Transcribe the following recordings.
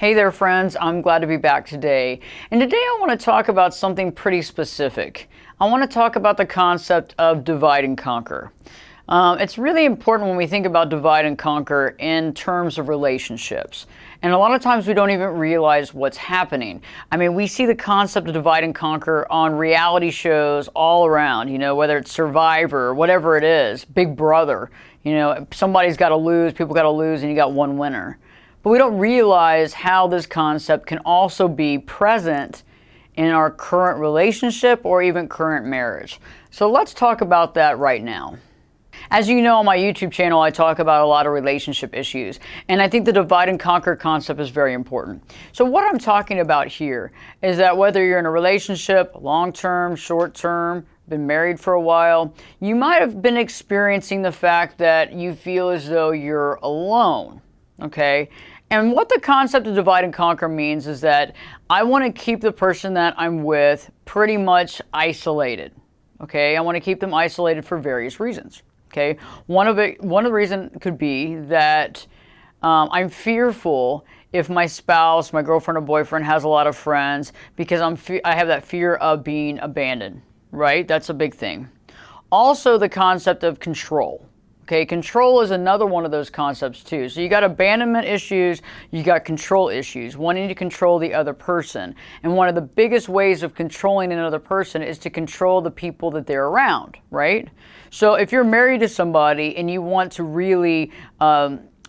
Hey there, friends. I'm glad to be back today. And today I want to talk about something pretty specific. I want to talk about the concept of divide and conquer. It's really important when we think about divide and conquer in terms of relationships. And a lot of times we don't even realize what's happening. I mean, we see the concept of divide and conquer on reality shows all around, whether it's Survivor or whatever it is, Big Brother. Somebody's got to lose, people got to lose, and you got one winner. But we don't realize how this concept can also be present in our current relationship or even current marriage. So let's talk about that right now. As you know, on my YouTube channel, I talk about a lot of relationship issues, and I think the divide and conquer concept is very important. So what I'm talking about here is that whether you're in a relationship, long-term, short-term, been married for a while, you might have been experiencing the fact that you feel as though you're alone. Okay, and what the concept of divide and conquer means is that I want to keep the person that I'm with pretty much isolated. Okay, I want to keep them isolated for various reasons. Okay, one of the reasons could be that I'm fearful if my spouse, my girlfriend or boyfriend has a lot of friends, because I have that fear of being abandoned. Right, that's a big thing. Also, the concept of control. Okay, control is another one of those concepts too. So you got abandonment issues, you got control issues, wanting to control the other person. And one of the biggest ways of controlling another person is to control the people that they're around, right? So if you're married to somebody and you want to really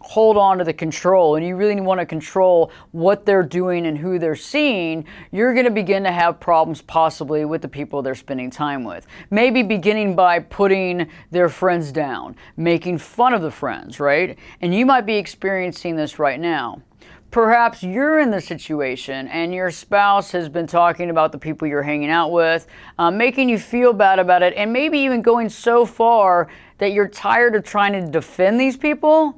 hold on to the control, and you really want to control what they're doing and who they're seeing, you're going to begin to have problems possibly with the people they're spending time with. Maybe beginning by putting their friends down, making fun of the friends, right? And you might be experiencing this right now. Perhaps you're in the situation and your spouse has been talking about the people you're hanging out with, making you feel bad about it, and maybe even going so far that you're tired of trying to defend these people,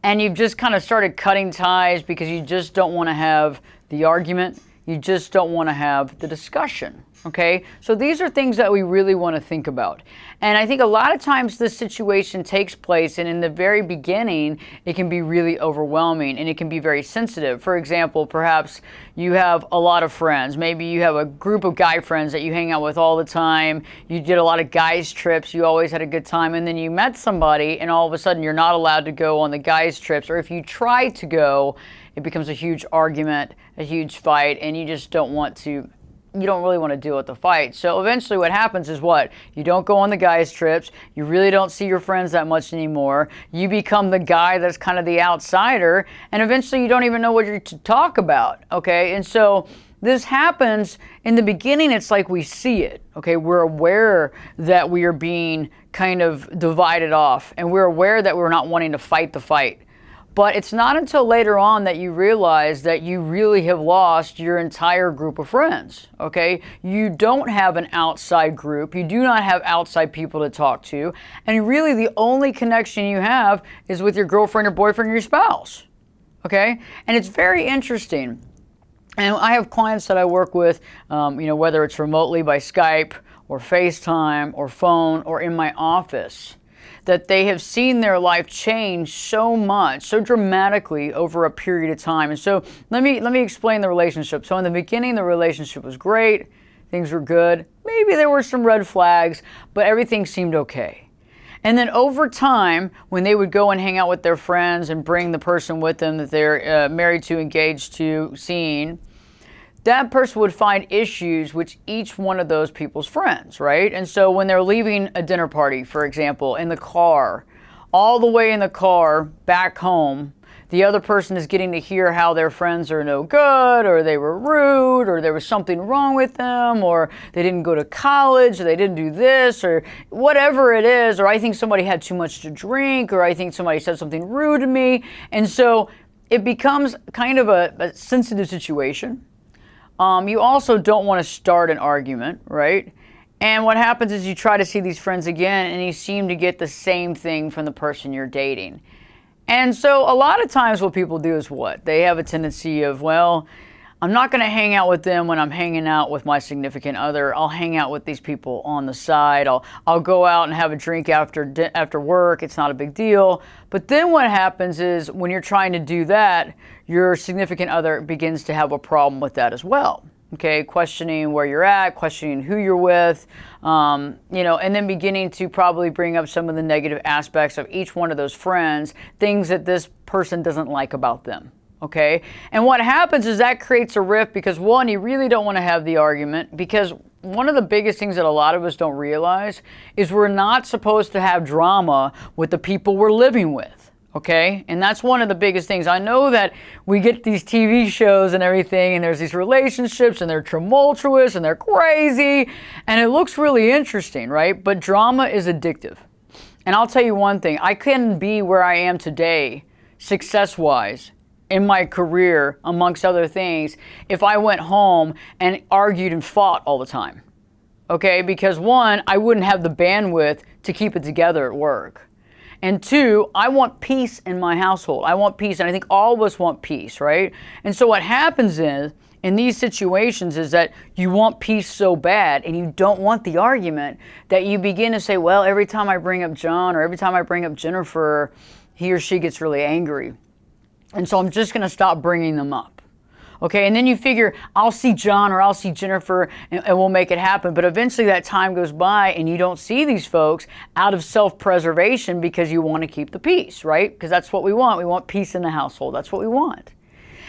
and you've just kind of started cutting ties because you just don't want to have the argument. You just don't want to have the discussion. Okay? So these are things that we really want to think about. And I think a lot of times this situation takes place, and in the very beginning, it can be really overwhelming and it can be very sensitive. For example, perhaps you have a lot of friends. Maybe you have a group of guy friends that you hang out with all the time. You did a lot of guys trips. You always had a good time. And then you met somebody and all of a sudden you're not allowed to go on the guys trips. Or if you try to go, it becomes a huge argument, a huge fight, and you just don't want to. You don't really want to deal with the fight. So eventually what happens is what? You don't go on the guys' trips. You really don't see your friends that much anymore. You become the guy that's kind of the outsider. And eventually you don't even know what you're to talk about. Okay? And so this happens in the beginning. It's like we see it. Okay? We're aware that we are being kind of divided off. And we're aware that we're not wanting to fight the fight. But it's not until later on that you realize that you really have lost your entire group of friends, okay? You don't have an outside group. You do not have outside people to talk to. And really the only connection you have is with your girlfriend or boyfriend or your spouse, okay? And it's very interesting. And I have clients that I work with, whether it's remotely by Skype or FaceTime or phone or in my office, that they have seen their life change so much, so dramatically over a period of time. And so let me explain the relationship. So in the beginning, the relationship was great. Things were good. Maybe there were some red flags, but everything seemed okay. And then over time, when they would go and hang out with their friends and bring the person with them that they're married to, engaged to, seeing, that person would find issues with each one of those people's friends, right? And so when they're leaving a dinner party, for example, in the car, all the way in the car back home, the other person is getting to hear how their friends are no good, or they were rude, or there was something wrong with them, or they didn't go to college, or they didn't do this, or whatever it is, or I think somebody had too much to drink, or I think somebody said something rude to me. And so it becomes kind of a sensitive situation. You also don't want to start an argument, right? And what happens is you try to see these friends again and you seem to get the same thing from the person you're dating. And so a lot of times what people do is what? They have a tendency of, well, I'm not going to hang out with them when I'm hanging out with my significant other. I'll hang out with these people on the side. I'll go out and have a drink after work. It's not a big deal. But then what happens is when you're trying to do that, your significant other begins to have a problem with that as well. Okay, questioning where you're at, questioning who you're with, and then beginning to probably bring up some of the negative aspects of each one of those friends, things that this person doesn't like about them. Okay, and what happens is that creates a rift because, one, you really don't want to have the argument, because one of the biggest things that a lot of us don't realize is we're not supposed to have drama with the people we're living with. Okay, and that's one of the biggest things. I know that we get these TV shows and everything, and there's these relationships, and they're tumultuous, and they're crazy, and it looks really interesting, right? But drama is addictive. And I'll tell you one thing, I couldn't be where I am today, success-wise, in my career, amongst other things, if I went home and argued and fought all the time. Okay, because one, I wouldn't have the bandwidth to keep it together at work. And two, I want peace in my household. I want peace, and I think all of us want peace, right? And so what happens is, in these situations, is that you want peace so bad, and you don't want the argument, that you begin to say, well, every time I bring up John, or every time I bring up Jennifer, he or she gets really angry. And so I'm just going to stop bringing them up. Okay, and then you figure, I'll see John or I'll see Jennifer and we'll make it happen. But eventually that time goes by and you don't see these folks out of self-preservation because you want to keep the peace, right? Because that's what we want. We want peace in the household. That's what we want.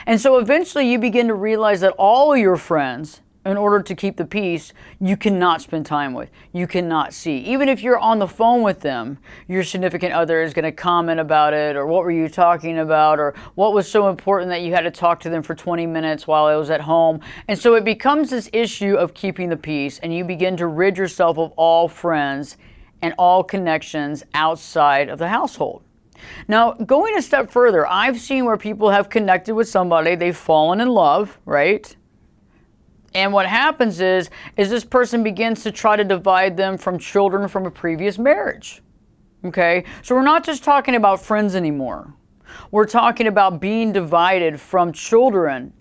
And so eventually you begin to realize that all your friends, in order to keep the peace, you cannot spend time with. You cannot see. Even if you're on the phone with them, your significant other is going to comment about it, or what were you talking about, or what was so important that you had to talk to them for 20 minutes while I was at home. And so it becomes this issue of keeping the peace, and you begin to rid yourself of all friends and all connections outside of the household. Now, going a step further, I've seen where people have connected with somebody, they've fallen in love, right? And what happens is this person begins to try to divide them from children from a previous marriage. Okay? So we're not just talking about friends anymore. We're talking about being divided from children,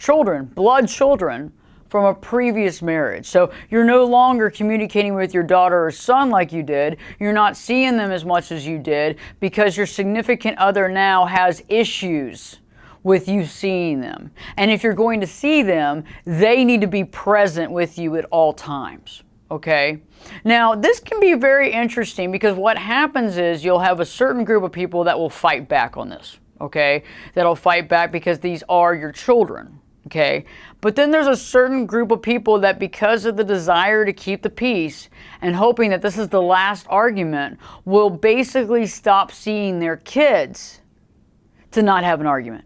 blood children, from a previous marriage. So you're no longer communicating with your daughter or son like you did. You're not seeing them as much as you did because your significant other now has issues with you seeing them. And if you're going to see them, they need to be present with you at all times. Okay? Now, this can be very interesting because what happens is you'll have a certain group of people that will fight back on this. Okay? That'll fight back because these are your children. Okay? But then there's a certain group of people that, because of the desire to keep the peace and hoping that this is the last argument, will basically stop seeing their kids to not have an argument.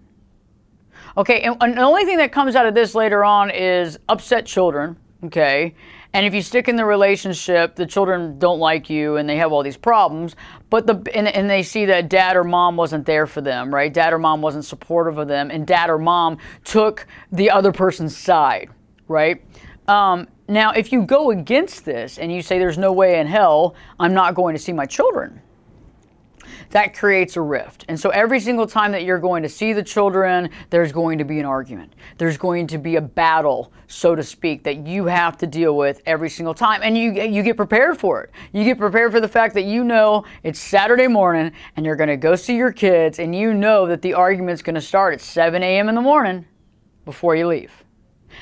Okay, and the only thing that comes out of this later on is upset children, okay? And if you stick in the relationship, the children don't like you and they have all these problems, but and they see that dad or mom wasn't there for them, right? Dad or mom wasn't supportive of them, and dad or mom took the other person's side, right? Now, if you go against this and you say there's no way in hell I'm not going to see my children, that creates a rift. And so every single time that you're going to see the children, there's going to be an argument. There's going to be a battle, so to speak, that you have to deal with every single time. And you get prepared for it. You get prepared for the fact that you know it's Saturday morning and you're going to go see your kids, and you know that the argument's going to start at 7 a.m. in the morning before you leave.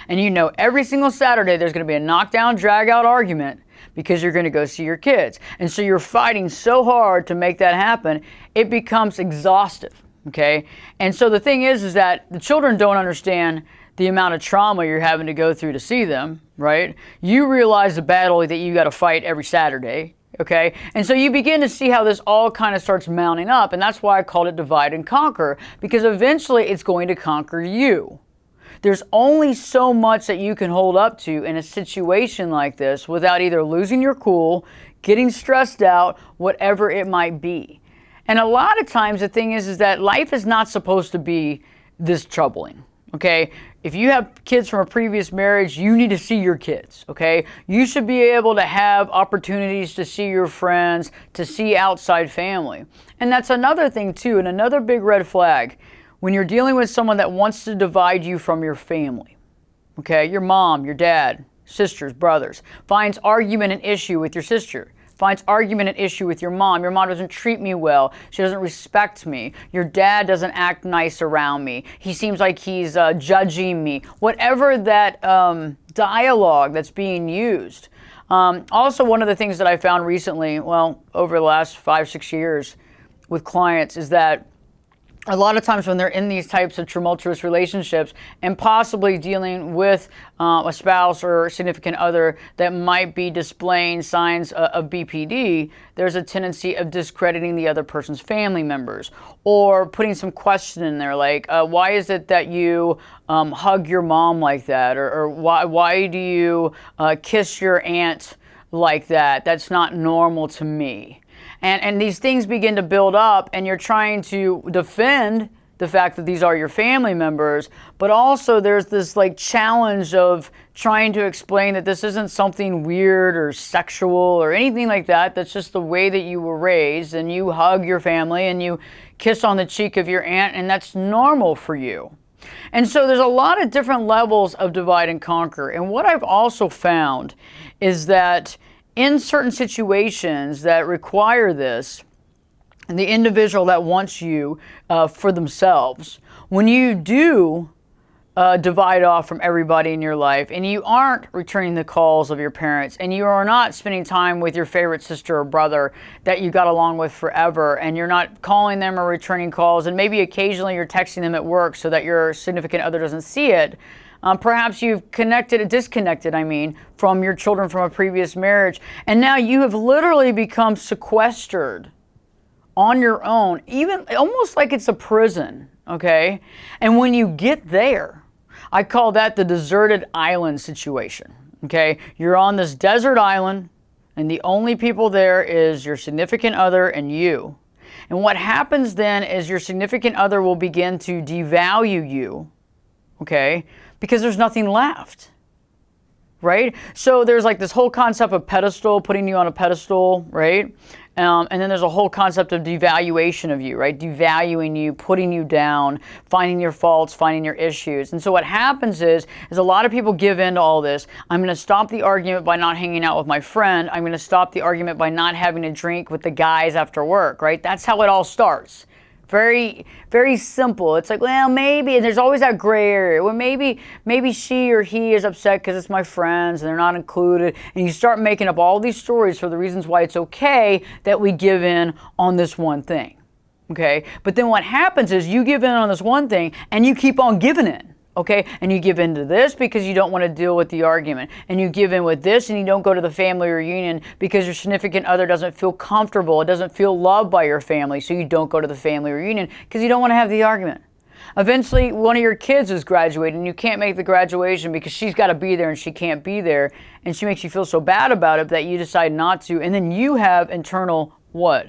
And you know every single Saturday there's going to be a knockdown, drag-out argument because you're going to go see your kids. And so you're fighting so hard to make that happen, it becomes exhaustive, okay? And so the thing is that the children don't understand the amount of trauma you're having to go through to see them, right? You realize the battle that you got to fight every Saturday, okay? And so you begin to see how this all kind of starts mounting up, and that's why I called it divide and conquer, because eventually it's going to conquer you. There's only so much that you can hold up to in a situation like this without either losing your cool, getting stressed out, whatever it might be. And a lot of times the thing is that life is not supposed to be this troubling, okay? If you have kids from a previous marriage, you need to see your kids, okay? You should be able to have opportunities to see your friends, to see outside family. And that's another thing too, and another big red flag. When you're dealing with someone that wants to divide you from your family, okay, your mom, your dad, sisters, brothers, finds argument and issue with your sister, finds argument and issue with your mom doesn't treat me well, she doesn't respect me, your dad doesn't act nice around me, he seems like he's judging me, whatever that dialogue that's being used. Also, one of the things that I found recently, well, over the last 5-6 years with clients, is that a lot of times when they're in these types of tumultuous relationships and possibly dealing with a spouse or significant other that might be displaying signs of BPD, there's a tendency of discrediting the other person's family members or putting some question in there like, why is it that you hug your mom like that? Or why do you kiss your aunt like that? That's not normal to me. And these things begin to build up, and you're trying to defend the fact that these are your family members, but also there's this like challenge of trying to explain that this isn't something weird or sexual or anything like that. That's just the way that you were raised, and you hug your family and you kiss on the cheek of your aunt, and that's normal for you. And so there's a lot of different levels of divide and conquer. And what I've also found is that in certain situations that require this, and the individual that wants you for themselves, when you do divide off from everybody in your life and you aren't returning the calls of your parents and you are not spending time with your favorite sister or brother that you got along with forever, and you're not calling them or returning calls, and maybe occasionally you're texting them at work so that your significant other doesn't see it, perhaps you've disconnected, from your children from a previous marriage, and now you have literally become sequestered on your own, even almost like it's a prison, okay? And when you get there, I call that the deserted island situation, okay? You're on this desert island, and the only people there is your significant other and you. And what happens then is your significant other will begin to devalue you, okay? Because there's nothing left, right? So there's like this whole concept of pedestal, putting you on a pedestal, right? And then there's a whole concept of devaluation of you, right? Devaluing you, putting you down, finding your faults, finding your issues. And so what happens is a lot of people give in to all this. I'm going to stop the argument by not hanging out with my friend. I'm going to stop the argument by not having a drink with the guys after work, right? That's how it all starts. Very, very simple. It's like, well, maybe, and there's always that gray area. Well, maybe she or he is upset because it's my friends and they're not included. And you start making up all these stories for the reasons why it's okay that we give in on this one thing. Okay? But then what happens is you give in on this one thing and you keep on giving in. Okay, and you give in to this because you don't want to deal with the argument. And you give in with this and you don't go to the family reunion because your significant other doesn't feel comfortable. It doesn't feel loved by your family. So you don't go to the family reunion because you don't want to have the argument. Eventually, one of your kids is graduating and you can't make the graduation because she's got to be there and she can't be there. And she makes you feel so bad about it that you decide not to. And then you have internal what?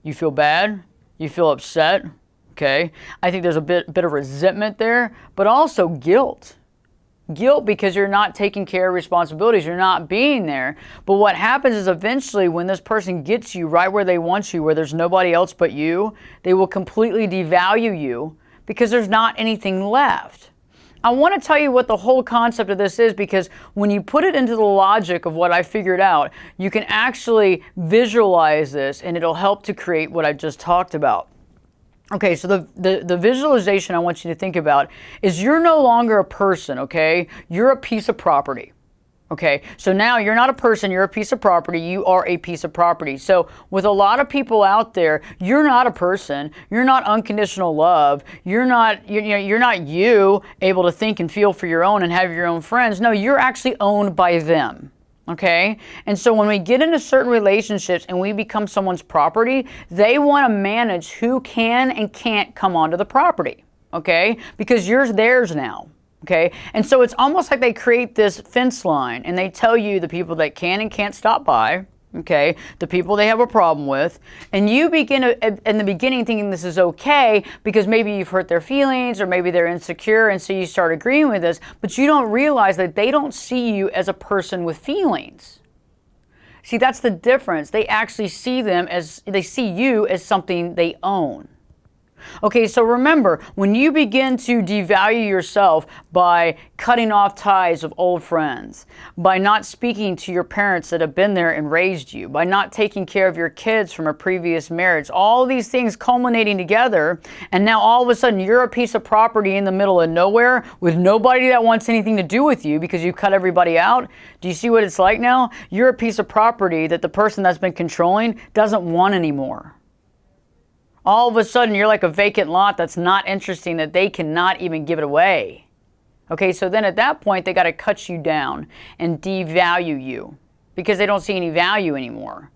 You feel bad. You feel upset. Okay, I think there's a bit of resentment there, but also guilt. Guilt because you're not taking care of responsibilities, you're not being there. But what happens is eventually when this person gets you right where they want you, where there's nobody else but you, they will completely devalue you because there's not anything left. I want to tell you what the whole concept of this is, because when you put it into the logic of what I figured out, you can actually visualize this and it'll help to create what I just talked about. Okay, so the visualization I want you to think about is you're no longer a person, okay? You're a piece of property, okay? So now you're not a person, you're a piece of property, you are a piece of property. So with a lot of people out there, you're not a person, you're not unconditional love, you're not you able to think and feel for your own and have your own friends. No, you're actually owned by them. Okay? And so when we get into certain relationships and we become someone's property, they want to manage who can and can't come onto the property. Okay? Because you're theirs now. Okay? And so it's almost like they create this fence line and they tell you the people that can and can't stop by. Okay, the people they have a problem with, and you begin in the beginning thinking this is okay because maybe you've hurt their feelings or maybe they're insecure, and so you start agreeing with this, but you don't realize that they don't see you as a person with feelings. See, that's the difference. They actually see you as something they own. Okay, so remember, when you begin to devalue yourself by cutting off ties of old friends, by not speaking to your parents that have been there and raised you, by not taking care of your kids from a previous marriage, all these things culminating together, and now all of a sudden you're a piece of property in the middle of nowhere with nobody that wants anything to do with you because you cut everybody out. Do you see what it's like now? You're a piece of property that the person that's been controlling doesn't want anymore. All of a sudden, you're like a vacant lot that's not interesting, that they cannot even give it away. Okay, so then at that point, they got to cut you down and devalue you because they don't see any value anymore.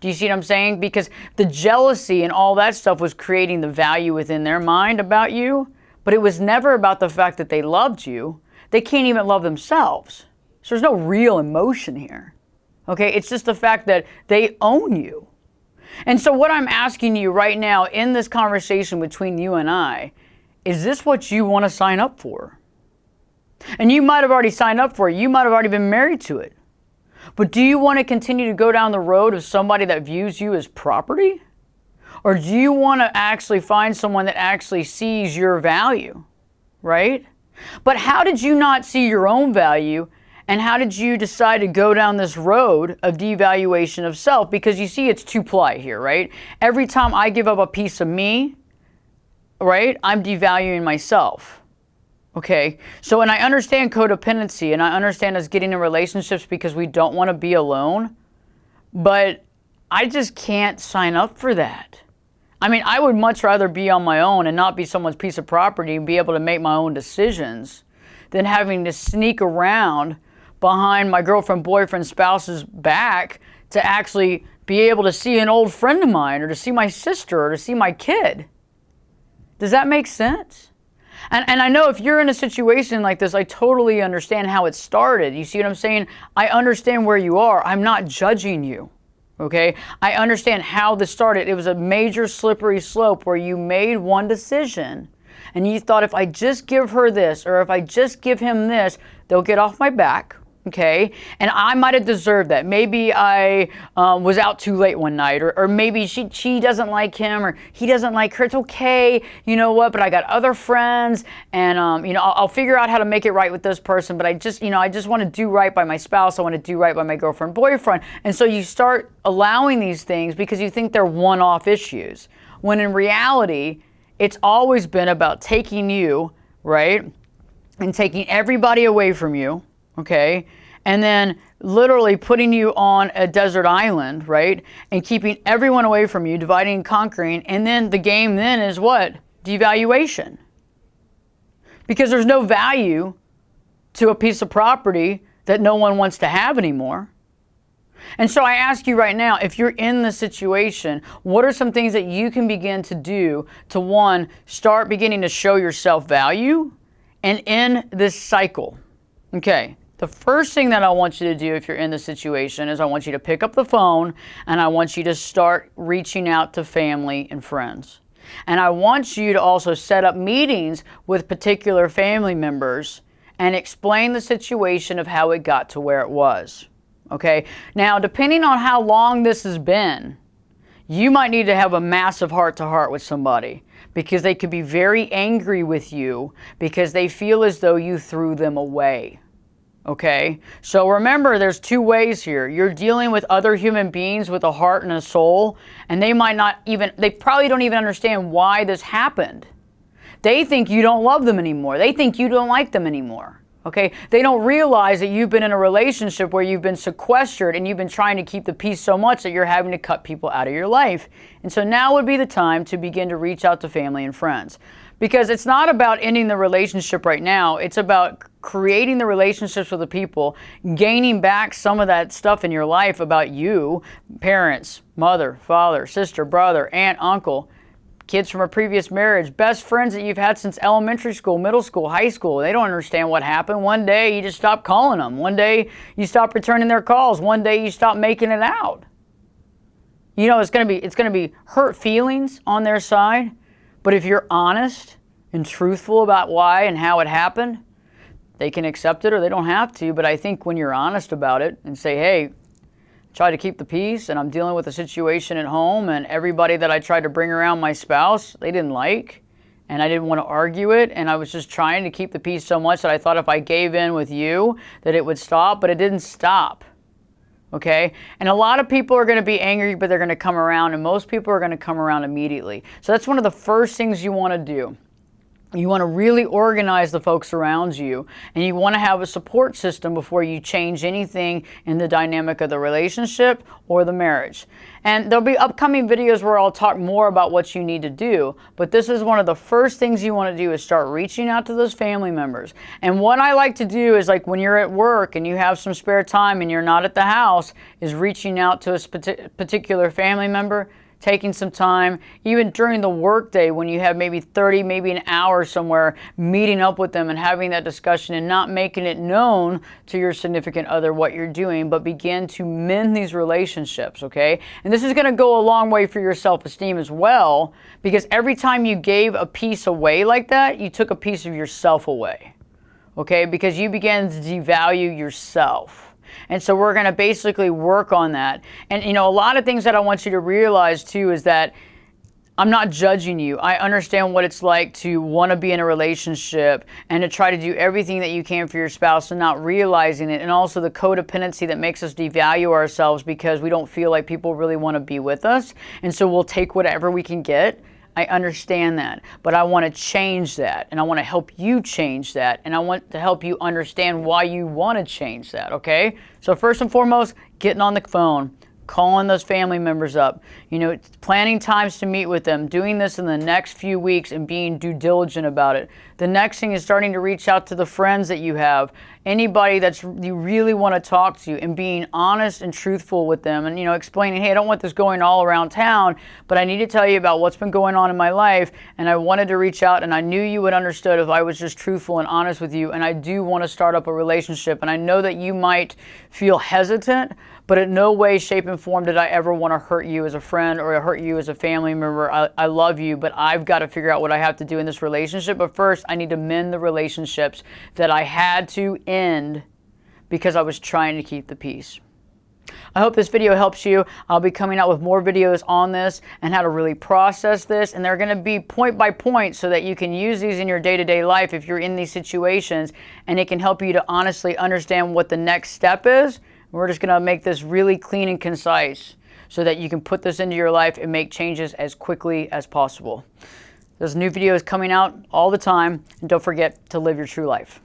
Do you see what I'm saying? Because the jealousy and all that stuff was creating the value within their mind about you, but it was never about the fact that they loved you. They can't even love themselves. So there's no real emotion here. Okay, it's just the fact that they own you. And so what I'm asking you right now in this conversation between you and I, is this what you want to sign up for? And you might have already signed up for it. You might have already been married to it. But do you want to continue to go down the road of somebody that views you as property? Or do you want to actually find someone that actually sees your value, right? But how did you not see your own value? And how did you decide to go down this road of devaluation of self? Because you see, it's two-ply here, right? Every time I give up a piece of me, right, I'm devaluing myself. Okay? So, and I understand codependency, and I understand us getting in relationships because we don't want to be alone, but I just can't sign up for that. I mean, I would much rather be on my own and not be someone's piece of property and be able to make my own decisions than having to sneak around behind my girlfriend, boyfriend, spouse's back to actually be able to see an old friend of mine or to see my sister or to see my kid. Does that make sense? And I know if you're in a situation like this, I totally understand how it started. You see what I'm saying? I understand where you are. I'm not judging you. Okay? I understand how this started. It was a major slippery slope where you made one decision and you thought, if I just give her this or if I just give him this, they'll get off my back. Okay, and I might have deserved that. Maybe I was out too late one night, or maybe she doesn't like him, or he doesn't like her. It's okay, you know what? But I got other friends, and you know, I'll figure out how to make it right with this person. But I just want to do right by my spouse. I want to do right by my girlfriend, boyfriend. And so you start allowing these things because you think they're one-off issues, when in reality, it's always been about taking you, right, and taking everybody away from you. Okay, and then literally putting you on a desert island, right, and keeping everyone away from you, dividing and conquering, and then the game then is what? Devaluation. Because there's no value to a piece of property that no one wants to have anymore. And so I ask you right now, if you're in this situation, what are some things that you can begin to do to, one, start beginning to show yourself value and end this cycle? Okay. The first thing that I want you to do if you're in this situation is I want you to pick up the phone and I want you to start reaching out to family and friends. And I want you to also set up meetings with particular family members and explain the situation of how it got to where it was. Okay? Now, depending on how long this has been, you might need to have a massive heart-to-heart with somebody because they could be very angry with you because they feel as though you threw them away. Okay, so remember, there's two ways here. You're dealing with other human beings with a heart and a soul, and they probably don't even understand why this happened. They think you don't love them anymore. They think you don't like them anymore. Okay, they don't realize that you've been in a relationship where you've been sequestered and you've been trying to keep the peace so much that you're having to cut people out of your life. And so now would be the time to begin to reach out to family and friends. Because it's not about ending the relationship right now. It's about creating the relationships with the people, gaining back some of that stuff in your life about you, parents, mother, father, sister, brother, aunt, uncle, kids from a previous marriage, best friends that you've had since elementary school, middle school, high school. They don't understand what happened. One day you just stop calling them. One day you stop returning their calls. One day you stop making it out. You know, it's going to be hurt feelings on their side. But if you're honest and truthful about why and how it happened, they can accept it or they don't have to. But I think when you're honest about it and say, hey, try to keep the peace, and I'm dealing with a situation at home, and everybody that I tried to bring around my spouse, they didn't like, and I didn't want to argue it, and I was just trying to keep the peace so much that I thought if I gave in with you that it would stop, but it didn't stop. Okay? And a lot of people are going to be angry, but they're going to come around, and most people are going to come around immediately. So that's one of the first things you want to do. You want to really organize the folks around you, and you want to have a support system before you change anything in the dynamic of the relationship or the marriage. And there'll be upcoming videos where I'll talk more about what you need to do, but this is one of the first things you want to do is start reaching out to those family members. And what I like to do is, like, when you're at work and you have some spare time and you're not at the house, is reaching out to a particular family member, taking some time, even during the workday when you have maybe 30, maybe an hour somewhere, meeting up with them and having that discussion and not making it known to your significant other what you're doing, but begin to mend these relationships, okay? And this is going to go a long way for your self-esteem as well, because every time you gave a piece away like that, you took a piece of yourself away, okay? Because you began to devalue yourself. And so we're going to basically work on that. And, you know, a lot of things that I want you to realize, too, is that I'm not judging you. I understand what it's like to want to be in a relationship and to try to do everything that you can for your spouse and not realizing it. And also the codependency that makes us devalue ourselves because we don't feel like people really want to be with us. And so we'll take whatever we can get. I understand that, but I want to change that, and I want to help you change that, and I want to help you understand why you want to change that, okay? So first and foremost, getting on the phone, calling those family members up, you know, planning times to meet with them, doing this in the next few weeks and being due diligent about it. The next thing is starting to reach out to the friends that you have, anybody that's you really want to talk to, and being honest and truthful with them, and, you know, explaining, hey, I don't want this going all around town, but I need to tell you about what's been going on in my life, and I wanted to reach out, and I knew you would understand if I was just truthful and honest with you, and I do want to start up a relationship, and I know that you might feel hesitant, but in no way, shape, and form did I ever want to hurt you as a friend or hurt you as a family member. I love you, but I've got to figure out what I have to do in this relationship. But first, I need to mend the relationships that I had to end because I was trying to keep the peace. I hope this video helps you. I'll be coming out with more videos on this and how to really process this. And they're going to be point by point so that you can use these in your day-to-day life if you're in these situations. And it can help you to honestly understand what the next step is. We're just going to make this really clean and concise so that you can put this into your life and make changes as quickly as possible. There's new videos coming out all the time. And don't forget to live your true life.